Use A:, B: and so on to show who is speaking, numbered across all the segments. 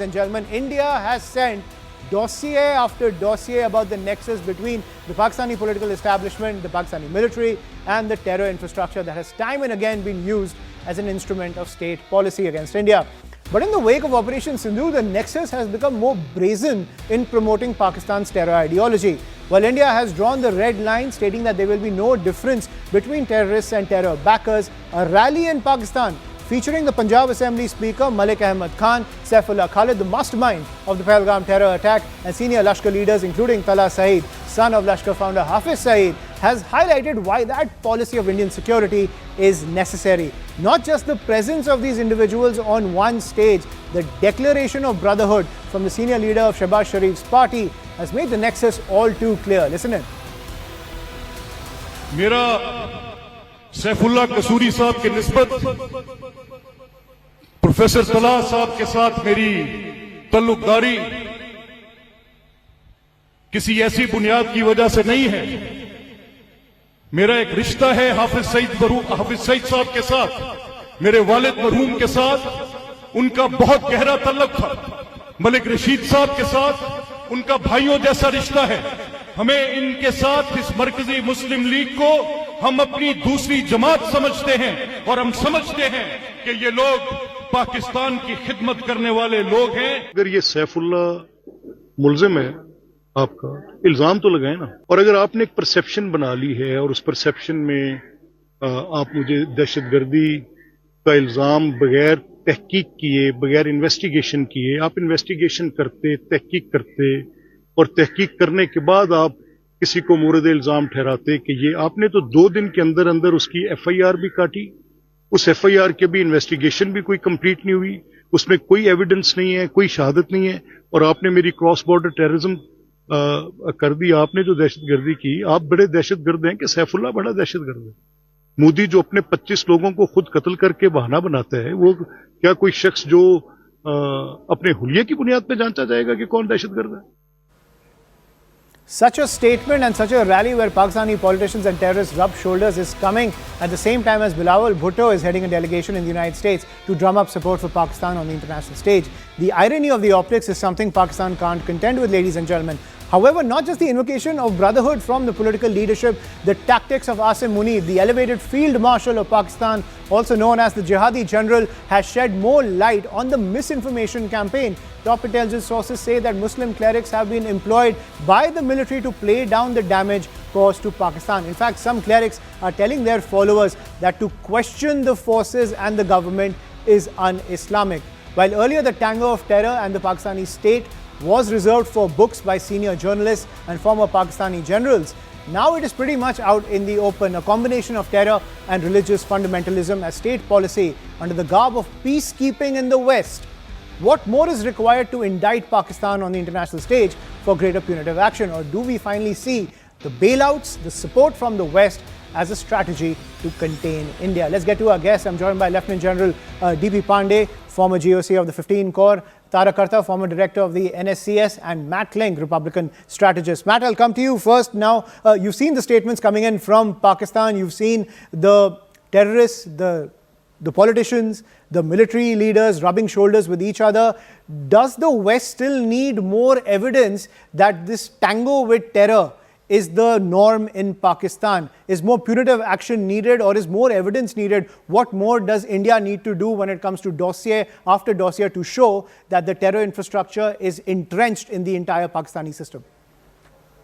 A: And gentlemen, India has sent dossier after dossier about the nexus between the Pakistani political establishment, the Pakistani military, and the terror infrastructure that has time and again been used as an instrument of state policy against India. But in the wake of Operation Sindhu, the nexus has become more brazen in promoting Pakistan's terror ideology. While India has drawn the red line, stating that there will be no difference between terrorists and terror backers, a rally in Pakistan featuring the Punjab Assembly Speaker Malik Ahmed Khan, Saifullah Khalid, the mastermind of the Pahalgam terror attack, and senior Lashkar leaders including Tala Saeed, son of Lashkar founder Hafiz Saeed, has highlighted why that policy of Indian security is necessary. Not just the presence of these individuals on one stage, the declaration of brotherhood from the senior leader of Shehbaz Sharif's party has made the nexus all too clear. Listen in.
B: मेरा सैफुल्लाह कसूरी साहब के निस्बत professor तला साहब के साथ मेरी तल्लुकदारी किसी ऐसी बुनियाद की वजह से नहीं है। मेरा एक रिश्ता है हाफिज सईद साहब के साथ, मेरे वालिद मरहूम के साथ उनका बहुत गहरा तल्लुक था। मलिक रशीद साहब के साथ उनका भाइयों जैसा रिश्ता है। हमें इनके साथ इस मरकजी मुस्लिम लीग को हम अपनी दूसरी जमात समझते हैं और हम समझते हैं कि ये लोग पाकिस्तान की खिदमत करने वाले लोग हैं।
C: अगर ये सैफुल्लाह मुलजिम है आपका, इल्जाम तो लगाए ना। और अगर आपने एक परसेप्शन बना ली है और उस परसेप्शन में आप मुझे दहशतगर्दी का इल्जाम बगैर तहकीक किए, बगैर इन्वेस्टिगेशन किए, आप इन्वेस्टिगेशन करते, तहकीक करते और तहकीक करने के बाद आप किसी को मुर्द इल्जाम ठहराते कि ये, आपने तो 2 दिन के अंदर अंदर उसकी FIR भी काटी। उस FIR के भी इन्वेस्टिगेशन भी कोई कंप्लीट नहीं हुई, उसमें कोई एविडेंस नहीं है, कोई शहादत नहीं है, और आपने मेरी क्रॉस बॉर्डर टेररिज्म कर दी। आपने जो दहशतगर्दी की, आप बड़े दहशतगर्द हैं कि सैफुल्लाह बड़ा दहशतगर्द है। मोदी जो अपने 25 लोगों को खुद कत्ल करके बहाना बनाता है, वो क्या कोई शख्स जो अपने हुलिये की बुनियाद पर जांचा जाएगा कि कौन दहशतगर्द है?
A: Such a statement and such a rally where Pakistani politicians and terrorists rub shoulders is coming at the same time as Bilawal Bhutto is heading a delegation in the United States to drum up support for Pakistan on the international stage. The irony of the optics is something Pakistan can't contend with, ladies and gentlemen. However, not just the invocation of brotherhood from the political leadership, the tactics of Asim Munir, the elevated field marshal of Pakistan, also known as the Jihadi general, has shed more light on the misinformation campaign. Top intelligence sources say that Muslim clerics have been employed by the military to play down the damage caused to Pakistan. In fact, some clerics are telling their followers that to question the forces and the government is un-Islamic. While earlier the tango of terror and the Pakistani state was reserved for books by senior journalists and former Pakistani generals, now it is pretty much out in the open, a combination of terror and religious fundamentalism as state policy under the garb of peacekeeping in the West. What more is required to indict Pakistan on the international stage for greater punitive action? Or do we finally see the bailouts, the support from the West as a strategy to contain India? Let's get to our guests. I'm joined by Lieutenant General D.P. Pandey, former GOC of the 15 Corps, Tara Karta, former director of the NSCS, and Matt Kling, Republican strategist. Matt, I'll come to you first. Now, you've seen the statements coming in from Pakistan. You've seen the terrorists, the politicians, the military leaders rubbing shoulders with each other. Does the West still need more evidence that this tango with terror is the norm in Pakistan? Is more punitive action needed, or is more evidence needed? What more does India need to do when it comes to dossier after dossier to show that the terror infrastructure is entrenched in the entire Pakistani system?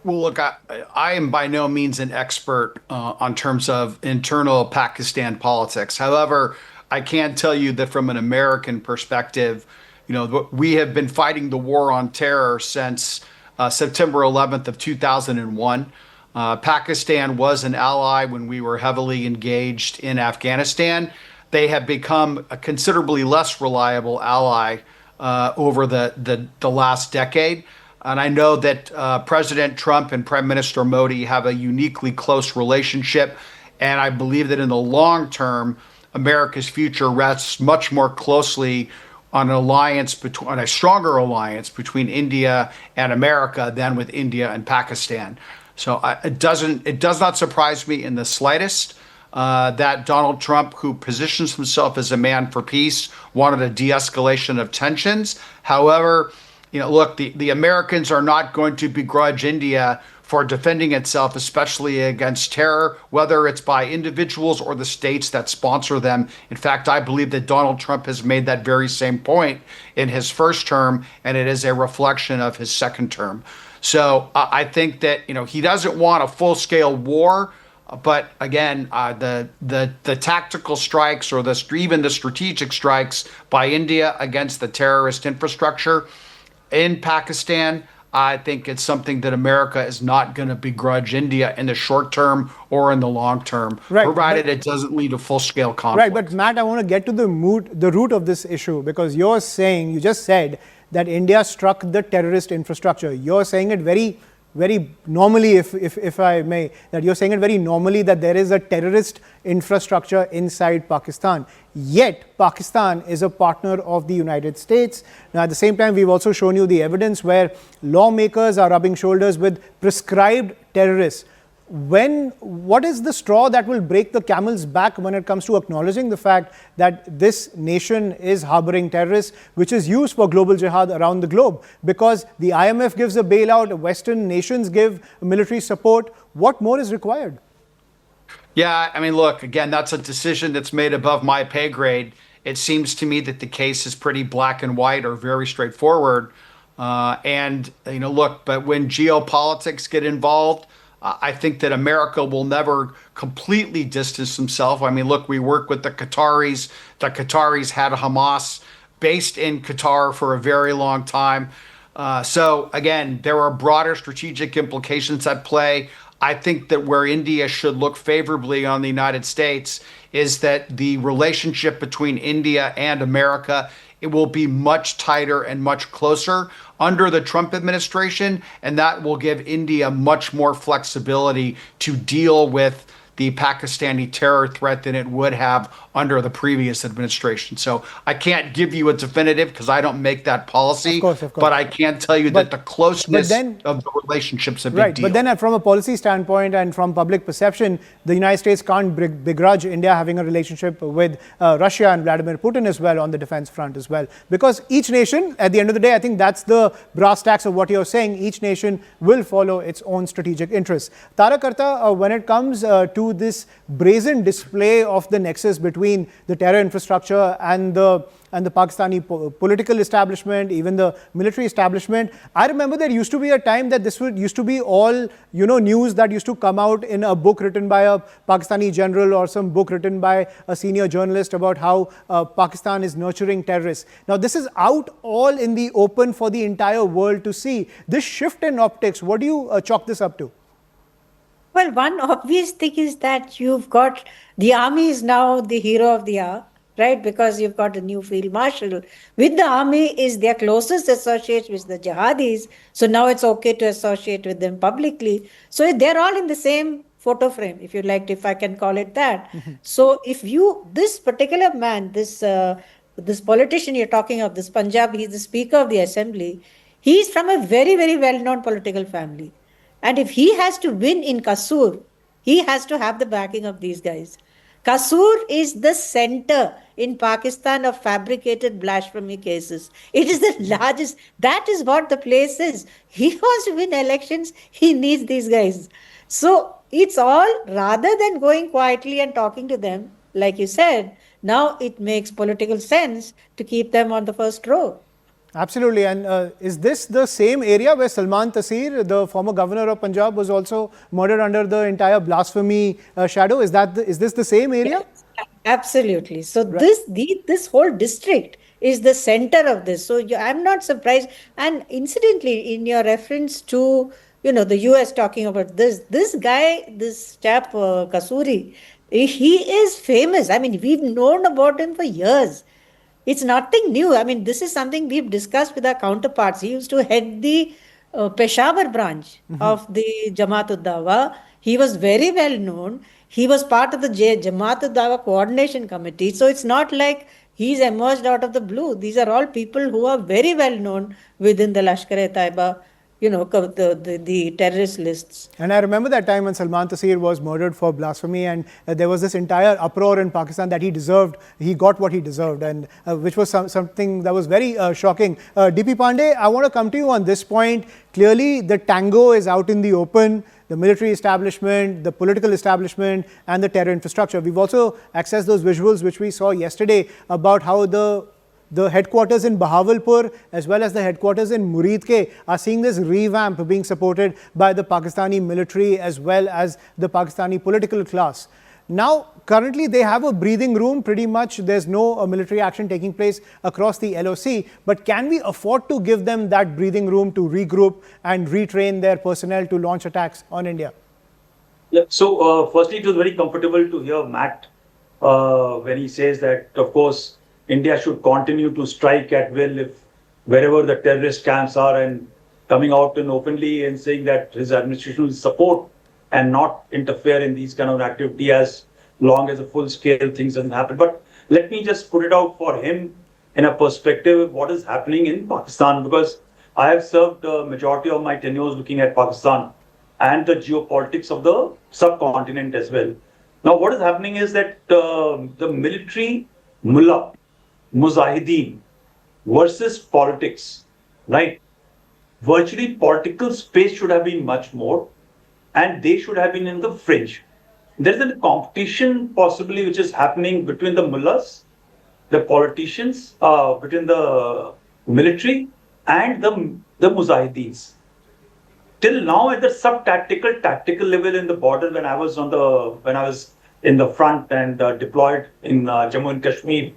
D: Well, look, I am by no means an expert on terms of internal Pakistan politics. However, I can tell you that from an American perspective, we have been fighting the war on terror since September 11th of 2001. Pakistan was an ally when we were heavily engaged in Afghanistan. They have become a considerably less reliable ally over the last decade. And I know that President Trump and Prime Minister Modi have a uniquely close relationship. And I believe that in the long term, America's future rests much more closely on a stronger alliance between India and America than with India and Pakistan. So it does not surprise me in the slightest that Donald Trump, who positions himself as a man for peace, wanted a de-escalation of tensions. However, look, the Americans are not going to begrudge India for defending itself, especially against terror, whether it's by individuals or the states that sponsor them. In fact, I believe that Donald Trump has made that very same point in his first term, and it is a reflection of his second term. So I think that he doesn't want a full-scale war, but again, the tactical strikes or even the strategic strikes by India against the terrorist infrastructure in Pakistan, I think it's something that America is not going to begrudge India in the short term or in the long term, provided it doesn't lead to full-scale conflict.
A: Right, but Matt, I want to get to the root of this issue, because you just said that India struck the terrorist infrastructure. You're saying it very normally, if I may, that you're saying it very normally that there is a terrorist infrastructure inside Pakistan. Yet, Pakistan is a partner of the United States. Now, at the same time, we've also shown you the evidence where lawmakers are rubbing shoulders with prescribed terrorists. What is the straw that will break the camel's back when it comes to acknowledging the fact that this nation is harboring terrorists, which is used for global jihad around the globe? Because the IMF gives a bailout, Western nations give military support. What more is required?
D: Yeah, I mean, look, again, that's a decision that's made above my pay grade. It seems to me that the case is pretty black and white or very straightforward. Look, but when geopolitics get involved, I think that America will never completely distance themselves. I mean, look, we work with the Qataris. The Qataris had Hamas based in Qatar for a very long time. So again, there are broader strategic implications at play. I think that where India should look favorably on the United States is that the relationship between India and America, it will be much tighter and much closer under the Trump administration, and that will give India much more flexibility to deal with the Pakistani terror threat than it would have under the previous administration. So I can't give you a definitive because I don't make that policy,
A: of course.
D: But I can tell you that the closeness of the relationship's a big deal.
A: But then from a policy standpoint and from public perception, the United States can't begrudge India having a relationship with Russia and Vladimir Putin as well on the defense front as well. Because each nation, at the end of the day, I think that's the brass tacks of what you're saying, each nation will follow its own strategic interests. Tarak Arta, when it comes to this brazen display of the nexus between the terror infrastructure and the Pakistani political establishment, even the military establishment. I remember there used to be a time that this used to be all, news that used to come out in a book written by a Pakistani general or some book written by a senior journalist about how Pakistan is nurturing terrorists. Now, this is out all in the open for the entire world to see. This shift in optics, what do you chalk this up to?
E: Well, one obvious thing is that you've got the army is now the hero of the hour, right? Because you've got a new field marshal. With the army is their closest associate with the jihadis. So now it's okay to associate with them publicly. So they're all in the same photo frame, if you like, if I can call it that. So if this particular man, this politician you're talking of, this Punjab, he's the Speaker of the Assembly. He's from a very, very well-known political family. And if he has to win in Kasur, he has to have the backing of these guys. Kasur is the center in Pakistan of fabricated blasphemy cases. It is the largest. That is what the place is. He wants to win elections. He needs these guys. So it's all, rather than going quietly and talking to them, like you said, now it makes political sense to keep them on the first row.
A: Absolutely. And is this the same area where Salman Taseer, the former governor of Punjab, was also murdered under the entire blasphemy shadow? Is this the same area?
E: Yes, absolutely. So this whole district is the center of this. So I'm not surprised. And incidentally, in your reference to the US talking about this guy, this chap Kasuri, he is famous. I mean, we've known about him for years. It's nothing new. I mean, this is something we've discussed with our counterparts. He used to head the Peshawar branch of the Jamaat-ud-Dawa. He was very well known. He was part of the Jamaat-ud-Dawa coordination committee. So it's not like he's emerged out of the blue. These are all people who are very well known within the Lashkar-e-Taiba, the terrorist lists.
A: And I remember that time when Salman Taseer was murdered for blasphemy, and there was this entire uproar in Pakistan that he got what he deserved, and which was something that was very shocking. DP Pandey, I want to come to you on this point. Clearly, the tango is out in the open. The military establishment, the political establishment, and the terror infrastructure. We've also accessed those visuals which we saw yesterday about how the headquarters in Bahawalpur as well as the headquarters in Muridke are seeing this revamp being supported by the Pakistani military as well as the Pakistani political class. Now, currently they have a breathing room, pretty much there's no military action taking place across the LOC, but can we afford to give them that breathing room to regroup and retrain their personnel to launch attacks on India?
F: Yeah, so firstly, it was very comfortable to hear Matt when he says that, of course, India should continue to strike at will if wherever the terrorist camps are, and coming out and openly and saying that his administration will support and not interfere in these kind of activity as long as the full-scale things doesn't happen. But let me just put it out for him in a perspective of what is happening in Pakistan, because I have served the majority of my tenures looking at Pakistan and the geopolitics of the subcontinent as well. Now, what is happening is that the military mullah, mujahideen versus politics, right? Virtually political space should have been much more, and they should have been in the fringe. There's a competition possibly which is happening between the mullahs, the politicians, between the military and the mujahideens. Till now, at the tactical level in the border, when I was in the front and deployed in Jammu and Kashmir,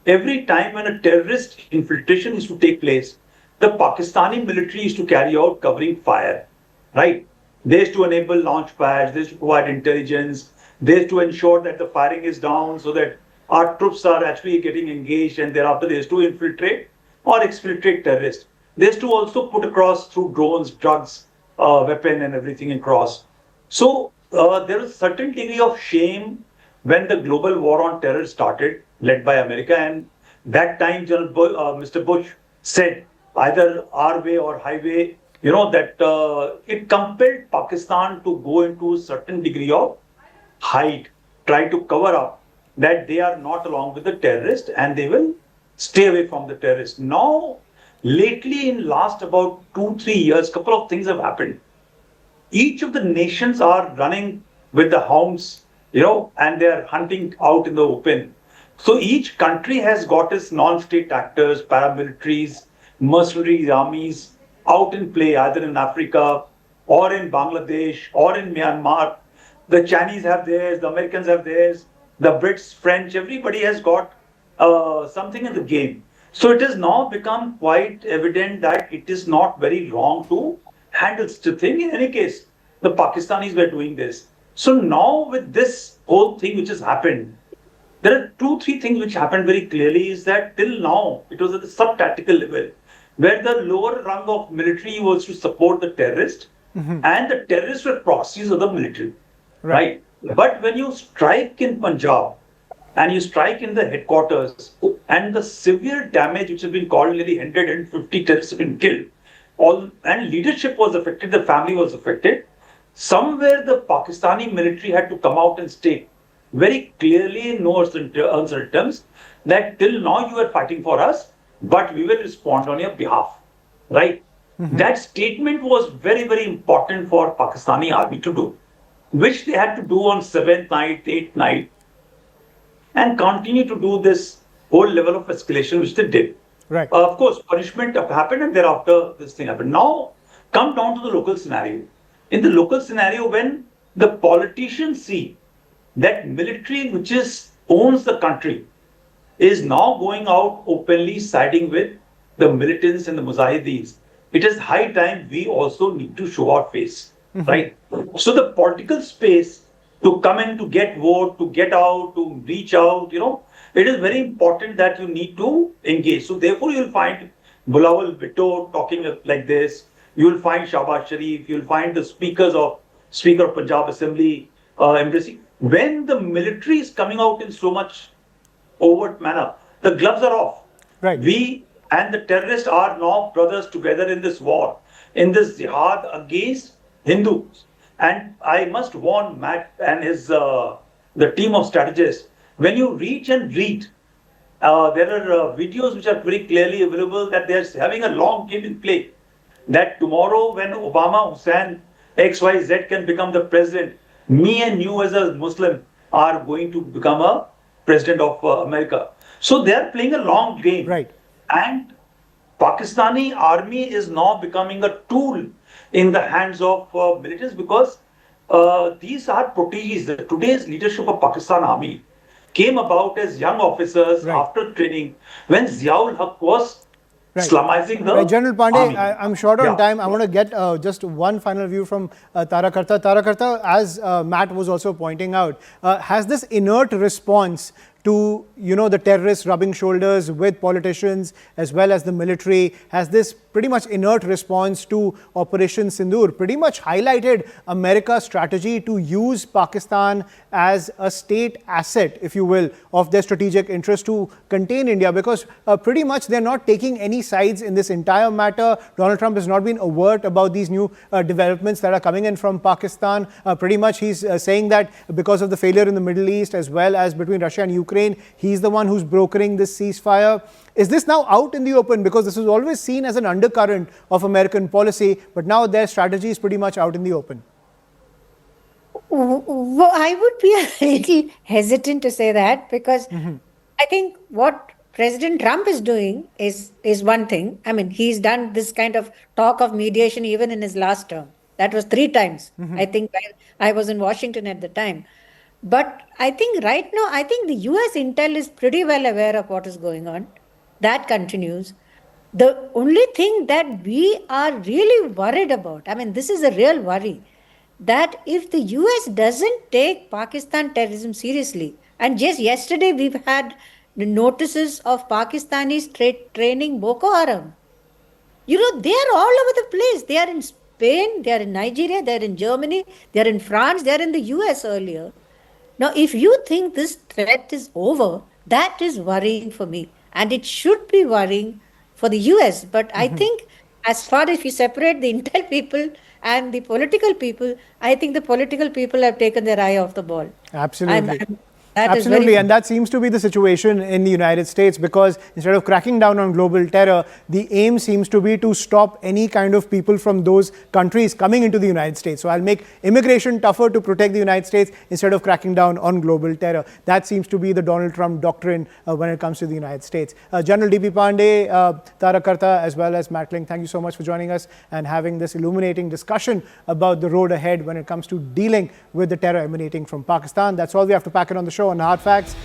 F: every time when a terrorist infiltration is to take place, the Pakistani military is to carry out covering fire, right? They is to enable launch pads, they is to provide intelligence, they is to ensure that the firing is down so that our troops are actually getting engaged, and thereafter they is to infiltrate or exfiltrate terrorists. They is to also put across through drones, drugs, weapon and everything across. So there is a certain degree of shame when the global war on terror started, led by America, and that time Mr. Bush said either our way or highway, that it compelled Pakistan to go into a certain degree of hide, try to cover up that they are not along with the terrorists and they will stay away from the terrorists. Now, lately in last about 2-3 years, couple of things have happened. Each of the nations are running with the hounds, and they are hunting out in the open. So each country has got its non-state actors, paramilitaries, mercenaries, armies out in play, either in Africa or in Bangladesh or in Myanmar. The Chinese have theirs, the Americans have theirs, the Brits, French, everybody has got something in the game. So it has now become quite evident that it is not very wrong to handle such a thing. In any case, the Pakistanis were doing this. So now with this whole thing which has happened, there are 2-3 things which happened very clearly. Is that till now it was at the sub-tactical level, where the lower rung of military was to support the terrorist, and the terrorists were proxies of the military, right? But when you strike in Punjab and you strike in the headquarters, and the severe damage which has been called, nearly 150 terrorists have been killed, and leadership was affected, the family was affected, somewhere the Pakistani military had to come out and state very clearly in no uncertain terms that till now you are fighting for us, but we will respond on your behalf, right? That statement was very, very important for Pakistani army to do, which they had to do on 7th night, 8th night, and continue to do this whole level of escalation, which they did.
A: Right.
F: Of course, punishment happened, and thereafter this thing happened. Now, come down to the local scenario. In the local scenario, when the politicians see that military, which owns the country, is now going out openly siding with the militants and the mujahideens, it is high time we also need to show our face, right? So the political space to come in, to get vote, to get out, to reach out, it is very important that you need to engage. So therefore you will find Bilawal Bhutto talking like this. You will find Shahbaz Sharif. You will find the Speaker of Punjab Assembly embracing. When the military is coming out in so much overt manner, the gloves are off.
A: Right.
F: We and the terrorists are now brothers together in this war. in this jihad against Hindus. And I must warn Matt and his the team of strategists, when you reach and read, there are videos which are very clearly available that they're having a long game in play. That tomorrow, when Obama, Hussein, XYZ can become the president, me and you as a Muslim are going to become a president of America. So they are playing a long game.
A: Right.
F: And Pakistani army is now becoming a tool in the hands of militants because these are proteges. Today's leadership of Pakistan army came about as young officers after training when Ziaul Haq was Islamizing the
A: General Pandey,
F: army.
A: I'm short on time. I want to get just one final view from Tarakarta. Tarakarta, as Matt was also pointing out, has this inert response to, the terrorists rubbing shoulders with politicians as well as the military, has this pretty much inert response to Operation Sindoor pretty much highlighted America's strategy to use Pakistan as a state asset, if you will, of their strategic interest to contain India? Because pretty much they're not taking any sides in this entire matter. Donald Trump has not been overt about these new developments that are coming in from Pakistan. Pretty much he's saying that because of the failure in the Middle East as well as between Russia and Ukraine, he's the one who's brokering this ceasefire. Is this now out in the open? Because this was always seen as an undercurrent of American policy, but now their strategy is pretty much out in the open.
E: Well, I would be a little hesitant to say that because I think what President Trump is doing is one thing. I mean, he's done this kind of talk of mediation even in his last term. That was 3 times. I think I was in Washington at the time. But I think right now, I think the US intel is pretty well aware of what is going on. That continues. The only thing that we are really worried about, I mean, this is a real worry, that if the US doesn't take Pakistan terrorism seriously, and just yesterday we've had the notices of Pakistanis training Boko Haram. They are all over the place. They are in Spain, they are in Nigeria, they are in Germany, they are in France, they are in the US earlier. Now, if you think this threat is over, that is worrying for me. And it should be worrying for the US. But I think as far as you separate the intel people and the political people, I think the political people have taken their eye off the ball.
A: Absolutely.
E: Absolutely,
A: and that seems to be the situation in the United States, because instead of cracking down on global terror, the aim seems to be to stop any kind of people from those countries coming into the United States. So I'll make immigration tougher to protect the United States instead of cracking down on global terror. That seems to be the Donald Trump doctrine when it comes to the United States. General D.P. Pandey, Tarakarta, as well as Matt Ling, thank you so much for joining us and having this illuminating discussion about the road ahead when it comes to dealing with the terror emanating from Pakistan. That's all we have to pack it on the show on Hard Facts.